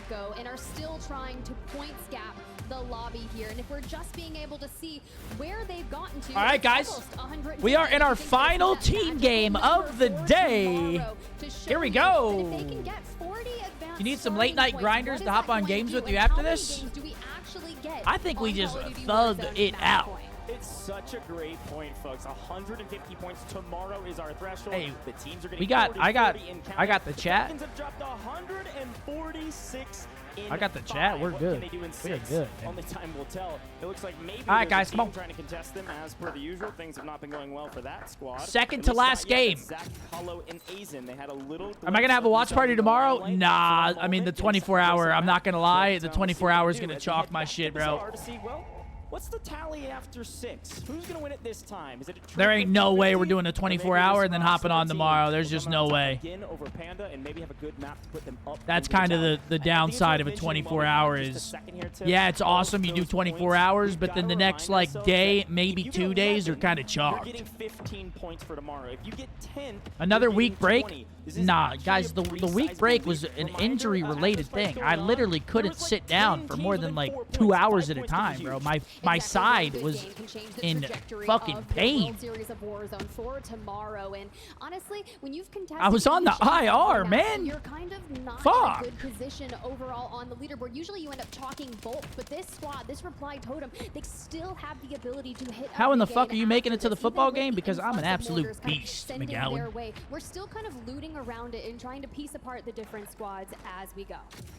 get-go and are still trying to points gap the lobby here. And if we're just being able to see where they've gotten to. All right, guys. We are in our final team game of the day. Here we go. You need some late-night grinders to hop on games with you after this? I think we just thug it out. It's such a great point, folks. 150 points tomorrow is our threshold. Hey, the teams are getting we got. 40, I got 40 in the chat. Have dropped 146 in I got the chat. We're good. We're good. Only time will tell. It looks like maybe. All right, guys, come on. Trying to contest them as per the usual. Things have not been going well for that squad. Second to last game. They had a little. Am I gonna have a watch party tomorrow? Nah. I mean, the 24-hour. I'm not gonna lie. The 24 hour is gonna chalk my shit, bro. What's the tally after 6? Who's going to win it this time? Is it a there ain't no way we're doing a 24-hour and then hopping on tomorrow. There's just no way. That's kind of the downside of a 24-hour is, yeah, it's awesome you do 24 hours, but then the next, like, day, maybe 2 days are kind of chalked. Another week break? Nah, guys, the week break was an injury-related thing. I literally couldn't sit down for more than, like, 2 hours at a time, bro. My side was in fucking pain. I was on the IR, man. You're kind of not Fuck. in a good position overall on the leaderboard. Usually you end up chalking both, but this squad, this reply totem, they still have the ability to hit. How in the fuck are you making it to the football game? Because I'm an absolute beast, McGowan. We're still kind of looting around it and trying to piece apart the different squads as we go.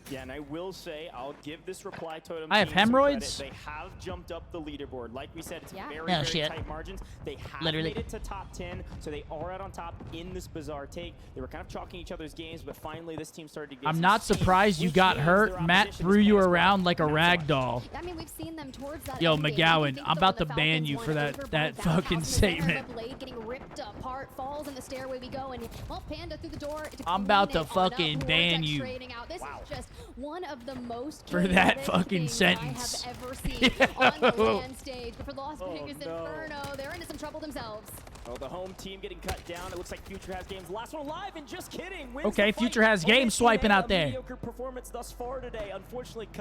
Yeah, and I will say, I'll give this reply totem. I have hemorrhoids. They have jumped up the leaderboard. Like we said, it's very tight margins. They have made it to top 10, so they are out on top in this bizarre take. They were kind of chalking each other's games, but finally this team started to get. I'm not surprised you got hurt. Matt threw you around like a rag doll. I mean, we've seen them towards that. Yo, McGowan, I'm about to ban you for that fucking statement. Getting ripped apart, falls in the stairway we go, and well, Panda through the door. I'm about to fucking ban you. This is just one of the most for that fucking sentence. I have ever seen on the land stage. But for Las Vegas Inferno, they're into some trouble themselves. Oh, the home team getting cut down. It looks like Future has games. Last one alive, and just kidding. Okay, Future has games swiping out there.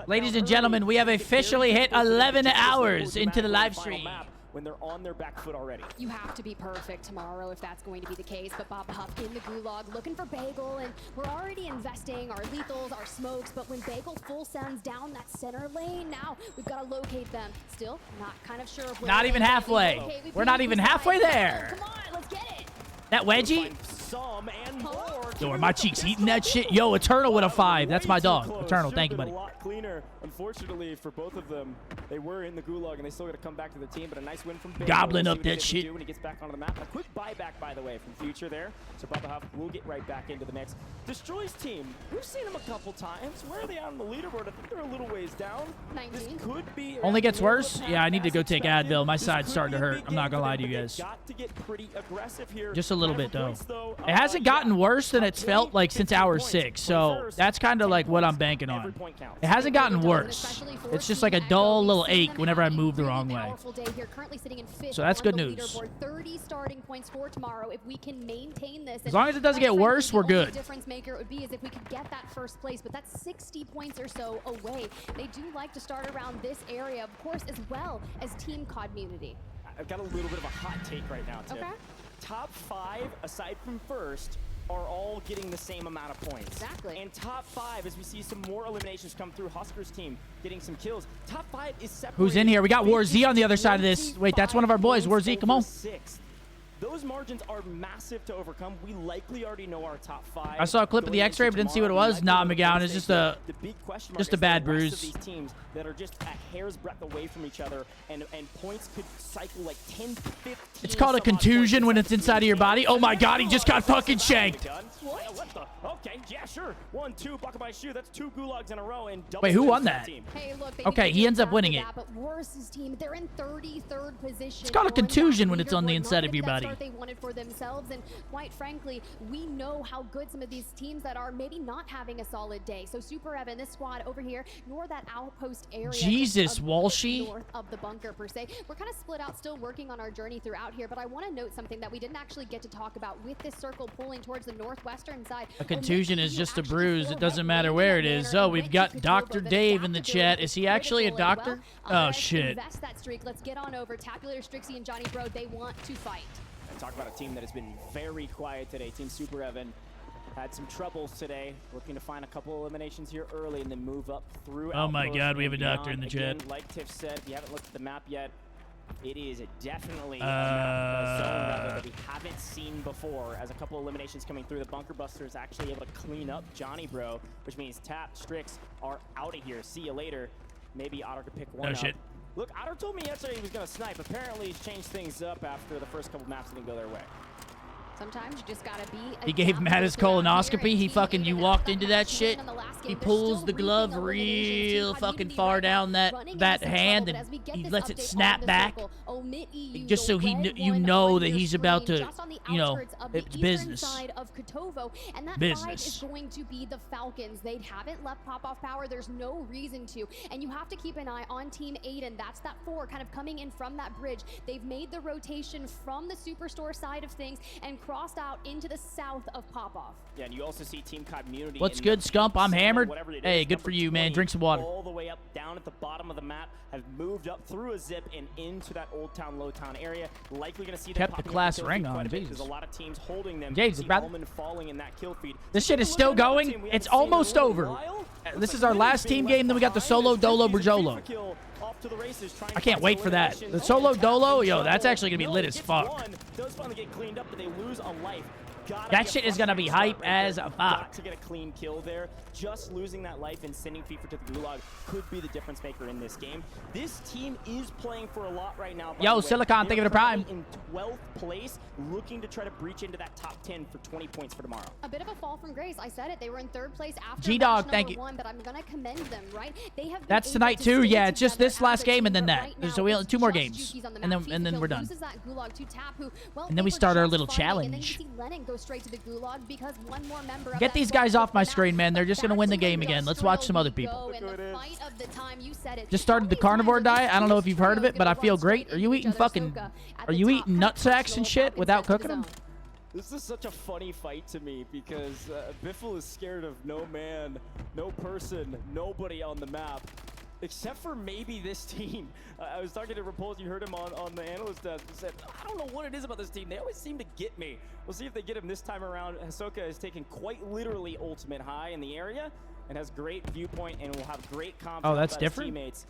Ladies and gentlemen, we have officially hit 11 hours into the live stream. When they're on their back foot already. You have to be perfect tomorrow if that's going to be the case, but Bob Huff in the gulag looking for Bagel, and we're already investing our lethals, our smokes, but when Bagel full sends down that center lane, now we've got to locate them. Still not kind of sure of where. Not even halfway. We're not even halfway there. Come on, let's get it. That wedgie? Yo, are my cheeks eating that shit? Yo, Eternal with a 5. That's my dog. Eternal, thank you, buddy. A lot cleaner. Unfortunately for both of them, they were in the gulag and they still got to come back to the team. But a nice win from Bagel. Gobbling up that shit. When he gets back onto the map. A quick buyback, by the way, from Future there. So Bubba Huff will get right back into the mix. Destroy's team. We've seen them a couple times. Where are they on the leaderboard? I think they're a little ways down. 19. This could be. Only gets worse? Yeah, I need to go take Advil. My side's starting to hurt. I'm not gonna lie to you guys. Got to get pretty aggressive here. Just a little bit though. It hasn't gotten worse than it's felt like since hour 6, so that's kind of like what I'm banking on. It hasn't gotten worse. It's just like a dull little ache whenever I move the wrong way. So that's good news. 30 starting points for tomorrow. If we can maintain this, as long as it doesn't get worse, we're good. The difference maker would be is if we could get that first place, but that's 60 points or so away. They do like to start around this area, of course, as well as Team Community. I've got a little bit of a hot take right now, Tim. Okay. Top 5, aside from first, are all getting the same amount of points. Exactly. And top 5, as we see some more eliminations come through, Husker's team getting some kills. Top 5 is separated. Who's in here? We got War Z on the other side of this. Wait, that's one of our boys. War Z, come on. Those margins are massive to overcome. We likely already know our top 5. I saw a clip of the X-ray, but didn't see what it was. Nah, McGowan, it's just a bad bruise. These teams that are just a hair's breadth away from each other, and points could cycle like 10, 15. It's called a contusion when it's inside of your body. Oh my God, he just got fucking shanked. What the? Okay, yeah, sure. 1, 2, buckle by shoe. That's 2 gulags in a row. And wait, who won that? Hey, look, okay, he ends up winning it. But Warsa's team, they're in 33rd position. It's called a contusion when it's on the inside of your body. start they wanted for themselves. And quite frankly, we know how good some of these teams that are maybe not having a solid day. So Super Evan, this squad over here, nor that outpost area. Jesus, Walshy. North of the bunker per se. We're kind of split out, still working on our journey throughout here. But I want to note something that we didn't actually get to talk about with this circle pulling towards the northwestern side. A contusion is just a bruise. It doesn't matter where it is. Oh, we've got Dr. Dave in the chat. Is he actually a doctor? Oh, shit. Invest that streak. Let's get on over. Tabulator, Strixie, and Johnny Bro, they want to fight. And talk about a team that has been very quiet today. Team Super Evan had some troubles today, looking to find a couple eliminations here early and then move up through. Oh my God, we have a doctor in the Again, chat. like Tiff said, if you haven't looked at the map yet, it is definitely a zone that we haven't seen before, as a couple eliminations coming through. The Bunker Buster is actually able to clean up Johnny Bro, which means Tap, Strix are out of here. See you later. Maybe Otter could pick one up. Shit. Look, Otter told me yesterday he was going to snipe. Apparently he's changed things up after the first couple maps didn't go their way. Sometimes you just gotta be. He gave Matt his colonoscopy. He fucking, you walked into that shit. He pulls the glove real fucking far down that hand, and he lets it snap back, just so you know that he's about to, you know, it's business. And that business is going to be the Falcons. They haven't left pop-off power. There's no reason to, and you have to keep an eye on Team Aydan. That's that 4 kind of coming in from that bridge. They've made the rotation from the Superstore side of things and crossed out into the south of pop-off. Yeah, and you also see Team Community. What's good, Scump? I'm hammered. Hey, good for you, man. Drink some water. All the way up, down at the bottom of the map, have moved up through a zip and into that Old Town, Low Town area. Likely going to see kept the class ring on. There's a lot of teams holding them. Jesus, brother. Falling in that kill feed. This shit is still going. It's almost over. This is our last team game. Then we got the solo Dolo Brajolo. I can't wait for that. The solo Dolo, yo, that's actually gonna be lit as fuck. That shit is gonna be hype as a fuck. To get a clean kill there, just losing that life and sending FIFA to the gulag could be the difference maker in this game. This team is playing for a lot right now. Yo, Silicon, thank you for the prime. In 12th place, looking to try to breach into that top 10 for 20 points for tomorrow. A bit of a fall from grace. I said it. They were in 3rd place after G-Dog, thank you. 1, but I'm gonna commend them, right? They have. That's tonight too. Yeah, it's just this last game and then that. So we only 2 more games, and then we're done. And then we start our little challenge. Straight to the gulag because one more member Get these guys off my screen, man. They're just gonna win the game again. Let's watch some other people. Just started the carnivore diet. I don't know if you've heard of it, but I feel great. Are you eating nutsacks and shit without cooking them? This is such a funny fight to me because Biffle is scared of no man, no person, nobody on the map. Except for maybe this team. I was talking to Repulse, you heard him on the analyst desk, and said, I don't know what it is about this team. They always seem to get me. We'll see if they get him this time around. Hisoka has taken quite literally ultimate high in the area and has great viewpoint and will have great confidence. Oh, that's different? Teammates.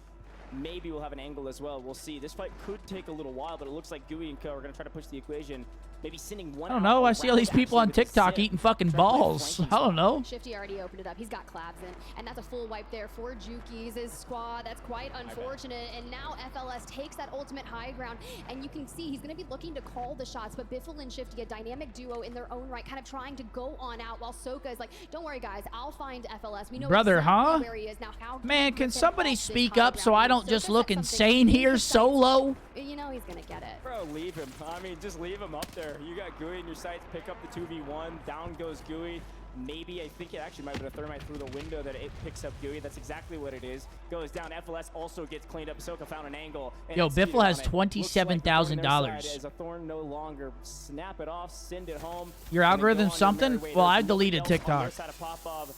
Maybe we'll have an angle as well. We'll see. This fight could take a little while, but it looks like Gooey and Co are going to try to push the equation. Maybe sending one. I don't know. I see all these people on TikTok eating fucking balls. I don't know. Shifty already opened it up. He's got Clabs in, and that's a full wipe there for Juki's squad. That's quite unfortunate. And now FLS takes that ultimate high ground, and you can see he's going to be looking to call the shots. But Biffle and Shifty, a dynamic duo in their own right, kind of trying to go on out, while Soka is like, "Don't worry, guys. I'll find FLS. We know brother, exactly where he is now." Man, can somebody speak up so I don't just look insane here solo? You know he's gonna get it. Bro, leave him. I mean, just leave him up there. You got Gooey in your sights. Pick up the 2v1. Down goes Gooey. Maybe, I think it actually might have been a thermite through the window that it picks up Gooey. That's exactly what it is. Goes down. FLS also gets cleaned up. Soka found an angle. Yo, Biffle has $27,000. As a thorn no longer. Snap it off. Send it home. Your algorithm something? Well, I deleted TikTok.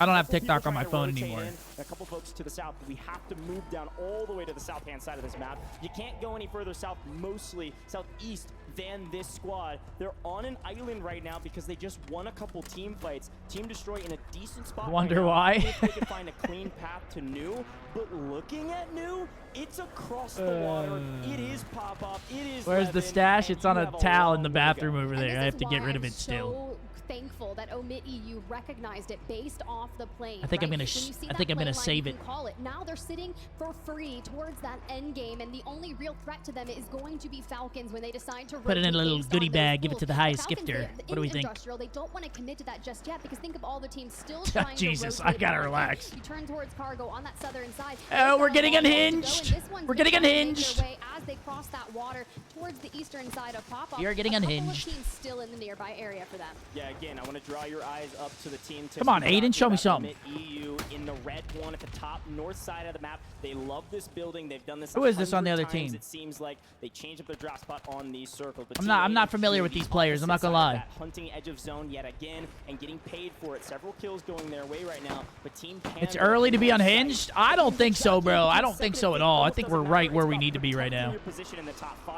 I don't have TikTok on my phone anymore. A couple folks to the south. We have to move down all the way to the south-hand side of this map. You can't go any further south, mostly southeast, than this squad. They're on an island right now because they just won a couple team fights. Team Destroy in a decent spot. Wonder why? If they can find a clean path to New, but looking at New, it's across the water. It is pop-up. It is. Where's the stash? It's on a towel in the bathroom over there. I have to get rid of it still. Thankful that MWIII recognized it based off the plane. I think I'm gonna save it. Call it. Now they're sitting for free towards that end game, and the only real threat to them is going to be Falcons when they decide to put it in a little goodie bag, give it to the highest skifter. What do we think? They don't want to commit to that just yet because think of all the teams still trying Jesus, to I gotta relax. You turn turn towards cargo on that southern side. Oh, we're getting unhinged. We're getting unhinged. As they cross that water towards the eastern side of Pop-Up. You're getting unhinged. Teams still in the nearby area for them. Yeah, again, I want to draw your eyes up to the team. Come on, Aydan, show me something. EU in the red one at the top north side of the map. They love this building. They've done this. Who is this on the other times. team? It seems like they change up their drop spot on these circles. But I'm not familiar with these players. I'm not gonna lie. Hunting edge of zone yet again and getting paid for it. Several kills going their way right now. But Team Panda, It's early to be unhinged? I don't think so, bro. I don't think so at all. I think we're right where we need to be right now.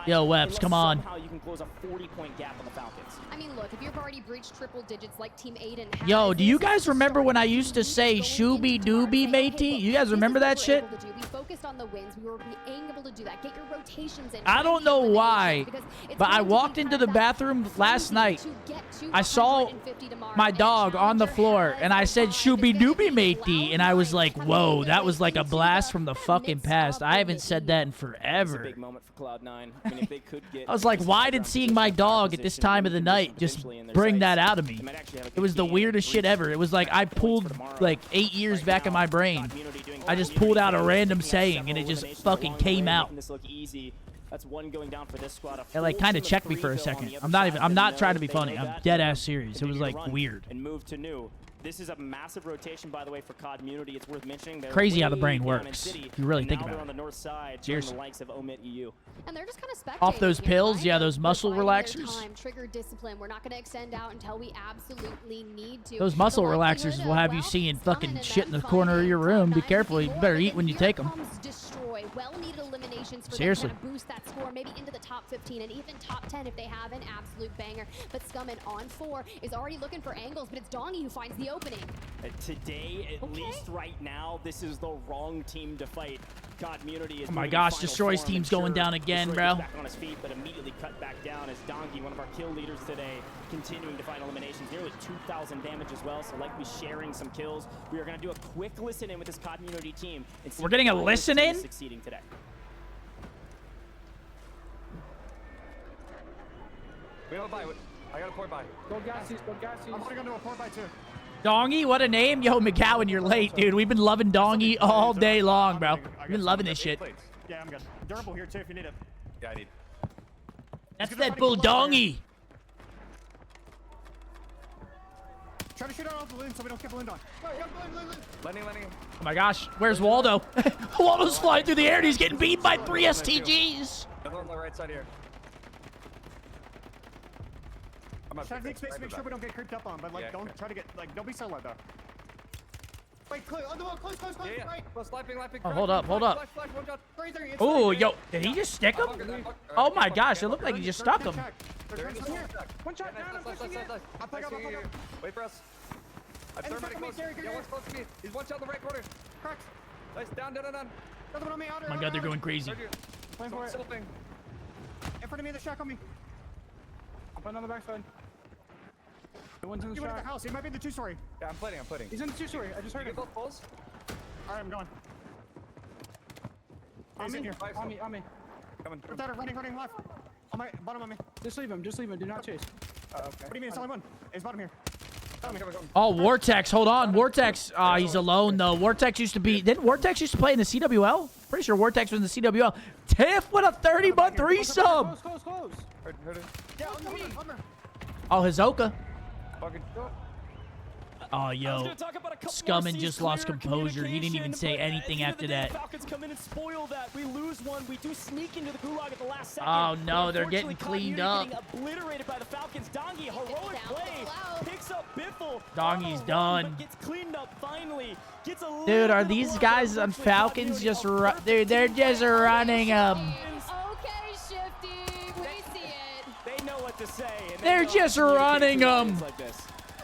Yo, Weps, come on. You can close a 40-point gap on the Falcons. I mean, look, if you've already breached triple digits like Team Aydan has, Yo, do you guys remember when I used to say shooby dooby matey? You guys remember that shit? We focused on the wins. We were being able to do that. Get your rotations in. I don't know why, but I walked into the bathroom last night. I saw my dog on the floor, and I said shooby dooby matey, and I was like, whoa, that was like a blast from the fucking past. I haven't said that in forever. Big moment for Cloud9. I mean, if they could get I was like, why did seeing my dog at this time of the night just bring that out of me? It was the weirdest shit ever. It was like I pulled like 8 years back in my brain. I just pulled out a random saying, and it just fucking came out. That's one going down for this squad. It like kind of checked me for a second. I'm not trying to be funny. I'm dead ass serious. It was like weird. And move to new. This is a massive rotation, by the way, for COD-Munity. It's worth mentioning. Crazy how the brain works, if you really think about it. On the north side, seriously. the likes of MWIII. And they're just kind of spectating off those pills, right? yeah, those muscle relaxers. Trigger discipline. We're not going to extend out until we absolutely need to. Those muscle relaxers will have you seeing fucking shit in the corner of your room. Be careful. You better eat when you take them. Well-needed eliminations for seriously. them to boost that score, maybe into the top 15 and even top 10 if they have an absolute banger. But Scump on 4 is already looking for angles, but it's Dongy who finds the opening. Today, at least right now, this is the wrong team to fight. COD-Munity is oh my gosh, Destroy's team's going down again, bro. Back on his feet, but immediately cut back down as Dongy, one of our kill leaders today, continuing to find eliminations. Nearly 2,000 damage as well, so likely sharing some kills. We are going to do a quick listen in with this COD-Munity team. We're getting a listen in? Succeeding today. We have a buy. I got a port buy. Go gassies, go gassies. I'm going to go to a port buy too. Dongy, what a name. Yo, McGowan, you're late, dude. We've been loving Dongy all day long, bro. We've been loving this shit. Yeah, I'm good. Durable here too if you need it. Yeah, I need. That's that bull Dongy. Try to shoot out all the balloons so we don't get ballooned on. Landing. Oh my gosh, where's Waldo? Waldo's flying through the air and he's getting beat by 3 STGs. Another on the right side here. Try to make sure we don't get creeped up on, but like don't try to get don't be solo though. Wait, close, on the wall, close, yeah. right. Well, sniping, oh, hold up. Oh, yo, did he just stick him? Oh my gosh, it looked like he just stuck him. One shot down, I'm pushing it. I'm playing up. Wait for us. I'm thermite close. Yeah, one's close to me. He's one shot in the right corner. Cracks. Nice, down. Another one on me, Oh my god, they're going crazy. Playing for it. In front of me, the shack on me. I'm playing on the backside. The one's in the You went shack. in the house. He might be in the 2-story. Yeah, I'm putting. He's in the 2-story. I just heard him. Both balls. All right, I'm going. On He's in me, here. on me. Coming. Running left. On my bottom on me. Just leave him. Do not chase. Okay. What do you mean? It's only one. It's bottom here. Come. Oh, Vortex, hold on. Vortex, he's alone, though. Vortex used to be... Didn't Vortex used to play in the CWL? Pretty sure Vortex was in the CWL. Tiff with a 30-month resub. Close. Heard it. Yeah, on me. Oh, Hizoka. Fucking go. Oh, yo. Scummin just lost composure. He didn't even say anything after that. Falcons come in and spoil that. We lose one. We do sneak into the gulag at the last second. Oh, no, they're getting cleaned up. Getting obliterated by the Falcons. Dongy, heroic play. Picks up Biffle. Dongy's done. Gets cleaned up finally. Gets a Dude, are these guys on Falcons just... Dude, they're just running them. Okay, Shifty, we see it. They know what to say. They're just running them.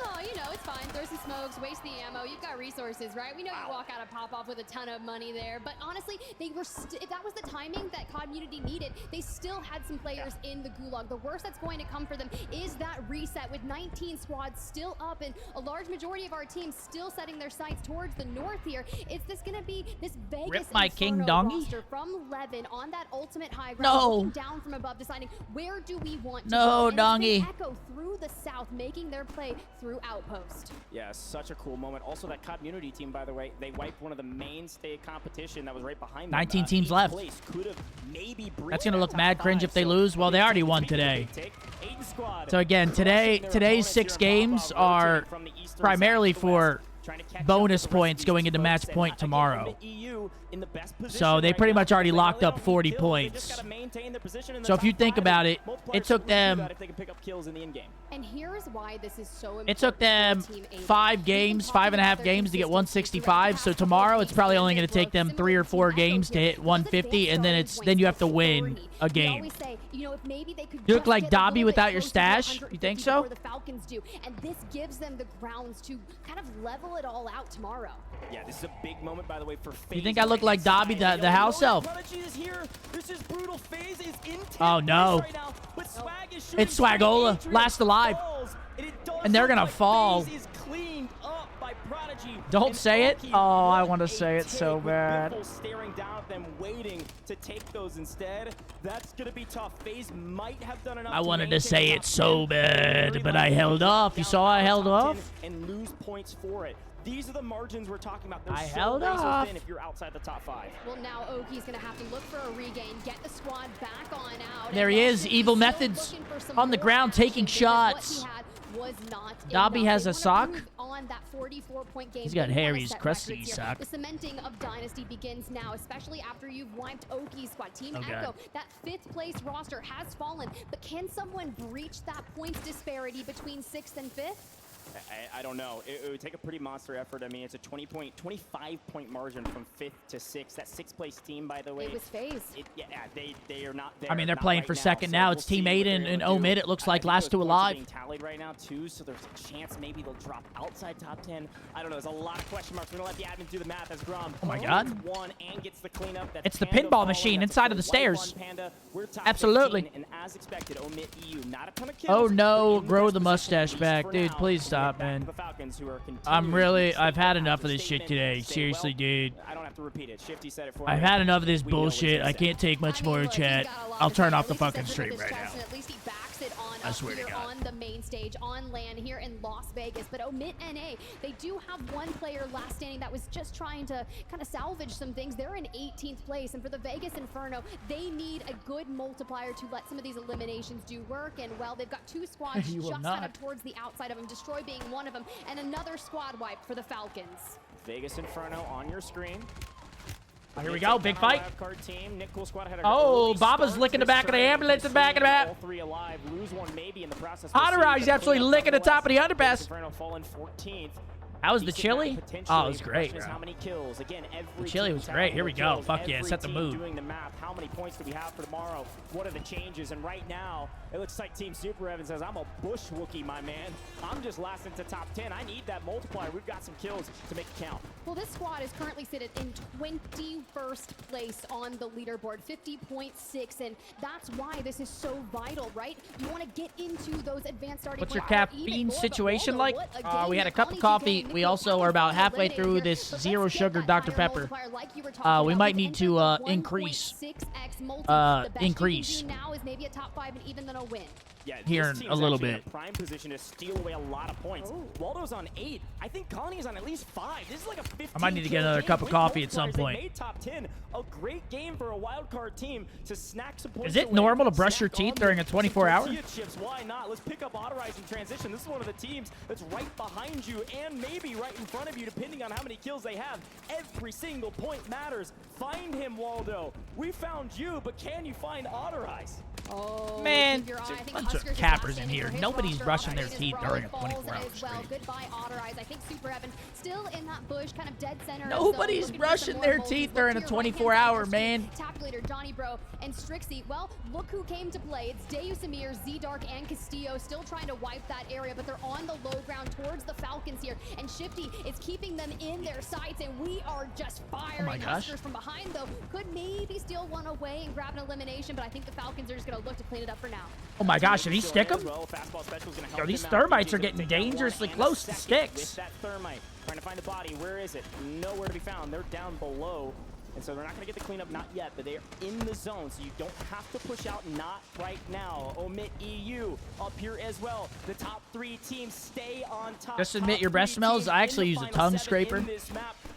Oh, you know, it's fine. Throw some smokes, waste the ammo. You've got resources, right? We know you walk out of pop-off with a ton of money there. But honestly, they were if that was the timing that COD-Munity needed, they still had some players in the gulag. The worst that's going to come for them is that reset with 19 squads still up and a large majority of our teams still setting their sights towards the north here. Is this going to be this Vegas Rip my King Inferno Dongy? roster from Levin on that ultimate high ground, No. looking down from above, deciding where do we want to No, go? And it's been Dongy. Echo through the south, making their play through Outpost. Yeah, such such a cool moment. Also, that community team, by the way, they wiped one of the mainstay competition that was right behind them. 19 teams left. That's going to look mad cringe if they lose. Well, they already won today. So again, today's 6 games are primarily for bonus points going into match point tomorrow. So they pretty much already locked up 40 points. So if you think about it, it took them... And here's why this is so important. It took them 5 games, 5.5 games to get 165. So tomorrow it's probably only going to take them 3 or 4 games to hit 150, and then you have to win a game. You look like Dobby without your stash. You think so? The Falcons do, and this gives them the grounds to kind of level it all out tomorrow. Yeah, this is a big moment, by the way, for FaZe. You think I look like Dobby, the house elf? Oh no! It's Swaggola, last alive, and they're gonna fall. Don't say it. Oh, I want to say it so bad. Staring down at them, waiting to take those instead. That's gonna be tough. FaZe might have done enough. I wanted to say it so bad, but I held off. You saw I held off? And lose points for it. These are the margins we're talking about. I held off. If you're outside the top 5. Well, now Oki's gonna have to look for a regain, get the squad back on out. There he is, Evil Methods on the ground taking shots. Dobby has a sock. He's got Harry's crusty sock. The cementing of Dynasty begins now, especially after you've wiped Oki's squad. Team Echo, that 5th place roster has fallen, but can someone breach that points disparity between 6th and 5th? I don't know. It would take a pretty monster effort. I mean, it's a 25-point margin from 5th to 6th. That 6th place team, by the way. It was FaZe. Yeah, they are not there. I mean, they're playing for second now. It's Team Aydan and MWIII. It looks like last 2 alive. Being tallied right now too, so there's a chance maybe they'll drop outside top 10. I don't know. There's a lot of question marks. We're gonna let the admins do the math as Grom. Oh my God! And gets the cleanup. It's the pinball machine inside of the stairs. Absolutely. And as expected, MWIII, not a ton of kills. Oh no! Grow the mustache back, dude. Please stop, man. I've had enough of this shit today. Seriously, dude. I don't have to repeat it. Shifty said it for I've had enough of this bullshit. I can't take much more chat. I'll turn off the fucking stream right now. I swear to God. On the main stage, on LAN here in Las Vegas, but MWIII, they do have one player last standing that was just trying to kind of salvage some things. They're in 18th place, and for the Vegas Inferno, they need a good multiplier to let some of these eliminations do work. And well, they've got 2 squads just kind of towards the outside of them, Destroy being one of them, and another squad wipe for the Falcons. Vegas Inferno on your screen. Here we go, big fight. Oh, Baba's licking the back of the ambulance in the back of the map. Autorize absolutely licking the top of the underpass. How was the chili? Oh, it was great, bro. The chili was great. Here we go. Fuck yeah, set the mood. Doing the math. How many points do we have for tomorrow? What are the changes? And right now, it looks like Team Super Evan says, I'm a bush Wookie, my man. I'm just last into top 10. I need that multiplier. We've got some kills to make it count. Well, this squad is currently sitting in 21st place on the leaderboard, 50.6, and that's why this is so vital, right? You want to get into those advanced starting points. What's your caffeine situation like? We had a cup of coffee. We also are about halfway through this 0 sugar Dr. Pepper. We might need to increase. Now is maybe a top 5 and even then a win. Yeah, here in a little bit. In a prime position to steal away a lot of points. Waldo's on 8. I think Colony's on at least 5. This is like a 15. I might need to get another cup of coffee at some point. They made top 10. A great game for a wild card team to snack some points. Is it normal to brush your teeth during a 24-hour? Why not? Let's pick up Autorize in transition. This is one of the teams that's right behind you and maybe right in front of you, depending on how many kills they have. Every single point matters. Find him, Waldo. We found you, but can you find Autorize? Oh, man, there's a bunch of cappers in here. Nobody's brushing their teeth during a 24-hour stream. Goodbye, Autorize. I think Super Evan still in that bush, kind of dead center. Nobody's brushing their teeth during a 24-hour, man. Tapulator, Johnny Bro, and Strixie. Well, look who came to play. It's Deyu Samir, Z-Dark, and Castillo still trying to wipe that area, but they're on the low ground towards the Falcons here. And Shifty is keeping them in their sights, and we are just firing. Oh my gosh. Huskers from behind, though. Could maybe steal one away and grab an elimination, but I think the Falcons are just going to look to clean it up for now. Oh my gosh, did he stick him? Yo, these thermites are getting dangerously close to sticks. That thermite, trying to find a body. Where is it? Nowhere to be found. They're down below. And so they're not going to get the cleanup, not yet, but they are in the zone, so you don't have to push out, not right now. MWIII up here as well. The top 3 teams stay on top. Just admit your breath smells. I actually use a tongue scraper.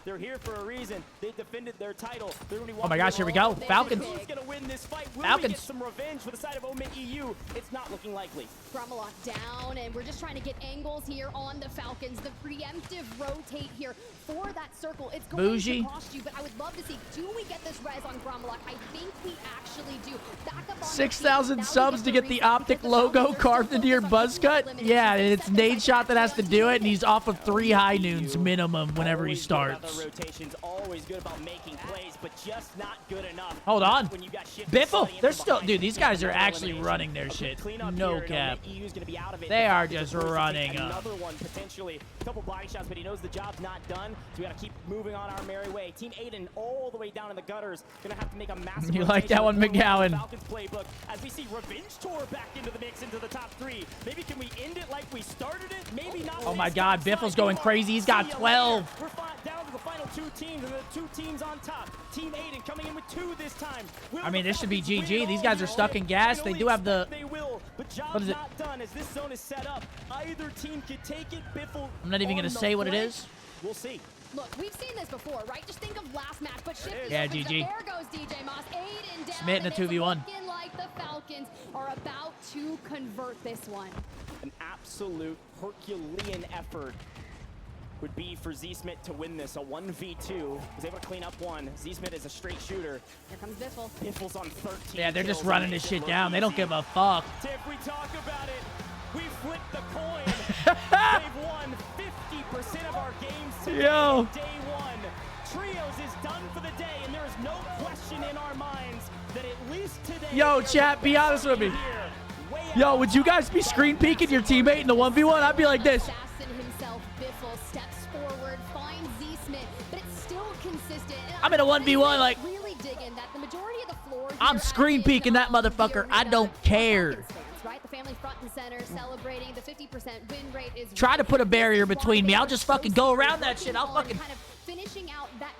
They're here for a reason. They defended their title. Oh my gosh, here we go. Falcons. Who's going to win this fight? Will Falcons. we get some revenge for the side of MWIII? It's not looking likely. Grommelot down, and we're just trying to get angles here on the Falcons. The preemptive rotate here for that circle. It's going Bougie. to cost you, but I would love to see, do we get this res on Grommelot? I think we actually do. Back up on 6,000 subs to get the OpTic logo carved into your buzz cut? Yeah, and it's Nade Shot that has to do it, and he's off of 3 high noons minimum whenever he starts. The rotation's always good about making plays, but just not good enough. Hold on. When you got Biffle, they're still, dude, these guys are actually running their shit. No cap. They are just running up. Another one potentially, a couple body shots, but he knows the job's not done, so we gotta keep moving on our merry way. Team Aydan all the way down in the gutters, gonna have to make a massive. You like that one, McGowan? Falcons playbook as we see Revenge Tour back into the mix, into the top 3. Maybe can we end it like we started it? Maybe not. Oh my God, Biffle's going crazy. He's got 12. We're down to the final 2 teams, and the 2 teams on top. Team Aydan coming in with 2 this time. I mean, this should be GG. These guys are stuck in gas. They do have the. They will, but job's What is it? not done as this zone is set up. Either team could take it. Biffle. I'm not even gonna say what it is. We'll see. Look, we've seen this before, right? Just think of last match, but shift. Yeah, GG. There goes DJ Moss. Aydan down. Smith in a 2v1. Looking like the Falcons are about to convert this one. An absolute Herculean effort would be for Z-Smith to win this. A 1v2. Was able to clean up 1. Z-Smith is a straight shooter. Here comes Biffle. Biffle's on 13. Yeah, they're just kills. running this shit down. They don't give a fuck. If we talk about it, we flipped the coin. They've won 50% of our games today. Yo. Day 1. Trios is done for the day, and there is no question in our minds that at least today. Yo, chat, be honest with me. Yo, would you guys be screen peeking your teammate in the 1v1? I'd be like this. Assassin himself, Biffle, steps forward, finds Z-Smith, but it's still consistent. And I'm in a 1v1, like, really digging that the majority of the floor I'm here screen is peeking that not motherfucker. the I don't arena care. Falcons fans, right? The family front and center celebrating the 50% win rate is Try to put a barrier why between me. they I'll are just so fucking go around that working shit. I'll on fucking. kind of finishing out that